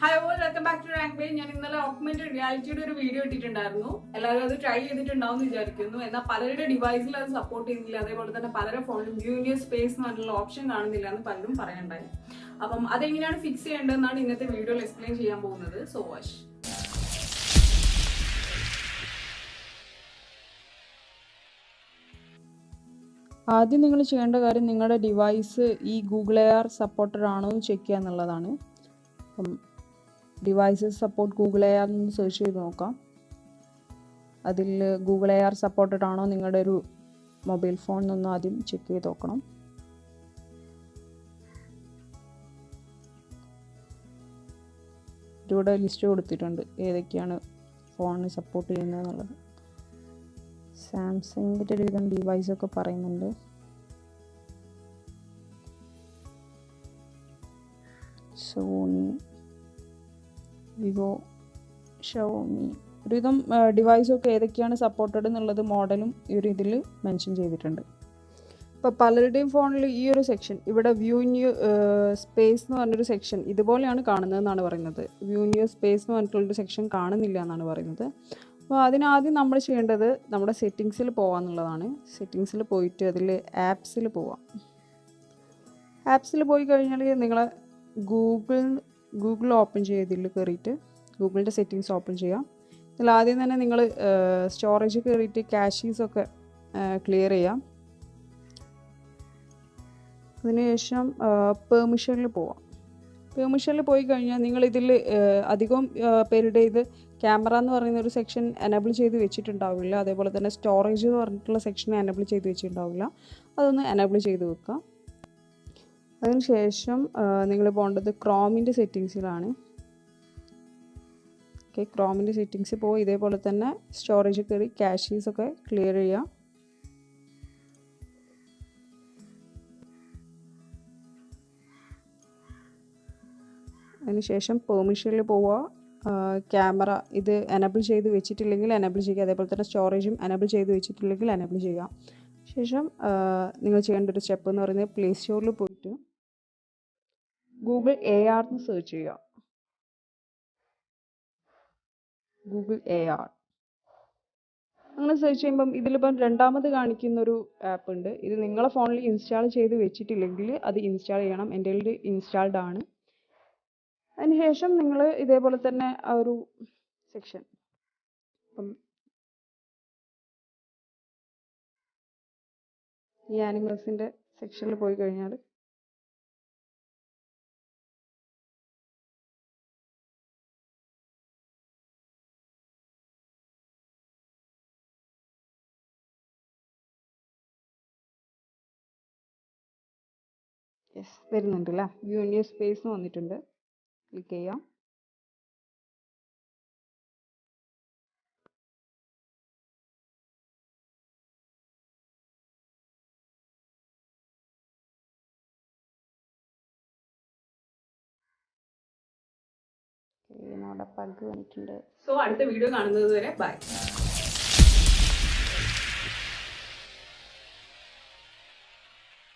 Hi all, welcome back to Rank Page. ഞാൻ ഇന്നലെ augmented റിയാലിറ്റിയുടെ ഒരു വീഡിയോ ഇട്ടിട്ടുണ്ടായിരുന്നു. എല്ലാവരും അത് ട്രൈ ചെയ്തിട്ടുണ്ടാവും വിചാരിക്കുന്നു. എന്നാൽ പലരുടെ ഡിവൈസിൽ അത് സപ്പോർട്ട് ചെയ്യുന്നില്ല. അതേപോലെ തന്നെ പലരുടെ ഫോണിലും യൂണിയർ സ്പേസ് എന്ന് പറഞ്ഞുള്ള ഓപ്ഷൻ കാണുന്നില്ല എന്ന് പലരും പറയണ്ടായി. അപ്പം അതെങ്ങനെയാണ് ഫിക്സ് ചെയ്യേണ്ടതെന്നാണ് ഇന്നത്തെ വീഡിയോയിൽ എക്സ്പ്ലെയിൻ ചെയ്യാൻ പോകുന്നത്. So watch. ആദ്യം നിങ്ങൾ ചെയ്യേണ്ട കാര്യം നിങ്ങളുടെ ഡിവൈസ് ഈ ഗൂഗിൾ AR സപ്പോർട്ടഡ് ആണോ എന്ന് ചെക്ക് ചെയ്യുക എന്നുള്ളതാണ്. അപ്പം ഡിവൈസസ് സപ്പോർട്ട് ഗൂഗിൾ AR എന്ന് സെർച്ച് ചെയ്ത് നോക്കാം. അതിൽ ഗൂഗിൾ AR സപ്പോർട്ടഡ് ആണോ നിങ്ങളുടെ ഒരു മൊബൈൽ ഫോൺ എന്നൊന്ന് ആദ്യം ചെക്ക് ചെയ്ത് നോക്കണം. ഇവിടെ ലിസ്റ്റ് കൊടുത്തിട്ടുണ്ട് ഏതൊക്കെയാണ് ഫോണിന് സപ്പോർട്ട് ചെയ്യുന്നത് എന്നുള്ളത്. സാംസങ്ങിൻ്റെ ഒരുവിധം ഡിവൈസൊക്കെ പറയുന്നുണ്ട്. സോണി, വിവോ, ഷവോമി ഒരുവിധം ഡിവൈസൊക്കെ ഏതൊക്കെയാണ് സപ്പോർട്ടഡ് എന്നുള്ളത് മോഡലും ഈ ഒരു ഇതിൽ മെൻഷൻ ചെയ്തിട്ടുണ്ട്. ഇപ്പോൾ പലരുടെയും ഫോണിൽ ഈ ഒരു സെക്ഷൻ ഇവിടെ വ്യൂ ന്യൂ സ്പേസ് എന്ന് പറഞ്ഞൊരു സെക്ഷൻ ഇതുപോലെയാണ് കാണുന്നതെന്നാണ് പറയുന്നത്. വ്യൂ ന്യൂ സ്പേസ് എന്ന് പറഞ്ഞിട്ടുള്ളൊരു സെക്ഷൻ കാണുന്നില്ല എന്നാണ് പറയുന്നത്. അപ്പോൾ അതിനാദ്യം നമ്മൾ ചെയ്യേണ്ടത് നമ്മുടെ സെറ്റിങ്സിൽ പോകാമെന്നുള്ളതാണ്. സെറ്റിങ്സിൽ പോയിട്ട് അതിൽ ആപ്സിൽ പോവാം. ആപ്സിൽ പോയി കഴിഞ്ഞാൽ നിങ്ങളെ ഗൂഗിൾ ഓപ്പൺ ചെയ്തതിൽ കയറിയിട്ട് ഗൂഗിളിൻ്റെ സെറ്റിങ്സ് ഓപ്പൺ ചെയ്യാം. ഇതിൽ ആദ്യം തന്നെ നിങ്ങൾ സ്റ്റോറേജ് കയറിയിട്ട് ക്യാഷീസൊക്കെ ക്ലിയർ ചെയ്യാം. അതിനുശേഷം പെർമിഷനിൽ പോവാം. പെർമിഷനിൽ പോയി കഴിഞ്ഞാൽ നിങ്ങളിതിൽ അധികം പേരുടെ ഇത് ക്യാമറ എന്ന് പറയുന്ന ഒരു സെക്ഷൻ എനേബിൾ ചെയ്ത് വെച്ചിട്ടുണ്ടാവില്ല. അതേപോലെ തന്നെ സ്റ്റോറേജ് എന്ന് പറഞ്ഞിട്ടുള്ള സെക്ഷൻ എനേബിൾ ചെയ്ത് വെച്ചിട്ടുണ്ടാവില്ല. അതൊന്ന് എനേബിൾ ചെയ്ത് വെക്കുക. അതിനുശേഷം നിങ്ങൾ പോകേണ്ടത് ക്രോമിൻ്റെ സെറ്റിങ്സിലാണ്. ഓക്കെ, ക്രോമിൻ്റെ സെറ്റിങ്സിൽ പോയി ഇതേപോലെ തന്നെ സ്റ്റോറേജ് കയറി ക്യാഷീസൊക്കെ ക്ലിയർ ചെയ്യുക. അതിനുശേഷം പെർമിഷനിൽ പോവുക. ക്യാമറ ഇത് എനേബിൾ ചെയ്ത് വെച്ചിട്ടില്ലെങ്കിൽ എനേബിൾ ചെയ്യുക. അതേപോലെ തന്നെ സ്റ്റോറേജും എനേബിൾ ചെയ്ത് വെച്ചിട്ടില്ലെങ്കിൽ എനേബിൾ ചെയ്യുക. ശേഷം നിങ്ങൾ ചെയ്യേണ്ട ഒരു സ്റ്റെപ്പ് എന്ന് പറയുന്നത് പ്ലേ സ്റ്റോറിൽ പോയിട്ട് ഗൂഗിൾ AR എന്ന് സെർച്ച് ചെയ്യുക. ഗൂഗിൾ AR അങ്ങനെ സെർച്ച് ചെയ്യുമ്പം ഇതിലിപ്പം രണ്ടാമത് കാണിക്കുന്നൊരു ആപ്പ് ഉണ്ട്. ഇത് നിങ്ങളെ ഫോണിൽ ഇൻസ്റ്റാൾ ചെയ്ത് വെച്ചിട്ടില്ലെങ്കിൽ അത് ഇൻസ്റ്റാൾ ചെയ്യണം. എൻ്റെ കയ്യിൽ ഇൻസ്റ്റാൾഡ് ആണ്. അതിനുശേഷം നിങ്ങൾ ഇതേപോലെ തന്നെ ആ ഒരു സെക്ഷൻ ഇപ്പം ഈ ആനിമൽസിൻ്റെ സെക്ഷനിൽ പോയി കഴിഞ്ഞാൽ വരുന്നുണ്ടല്ലേ, വ്യൂ ന്യൂ സ്പേസ് വന്നിട്ടുണ്ട്. ക്ലിക്ക് ചെയ്യാം. നമ്മുടെ പഗ് വന്നിട്ടുണ്ട്. സോ അടുത്ത വീഡിയോ കാണുന്നത് വരെ ബൈ.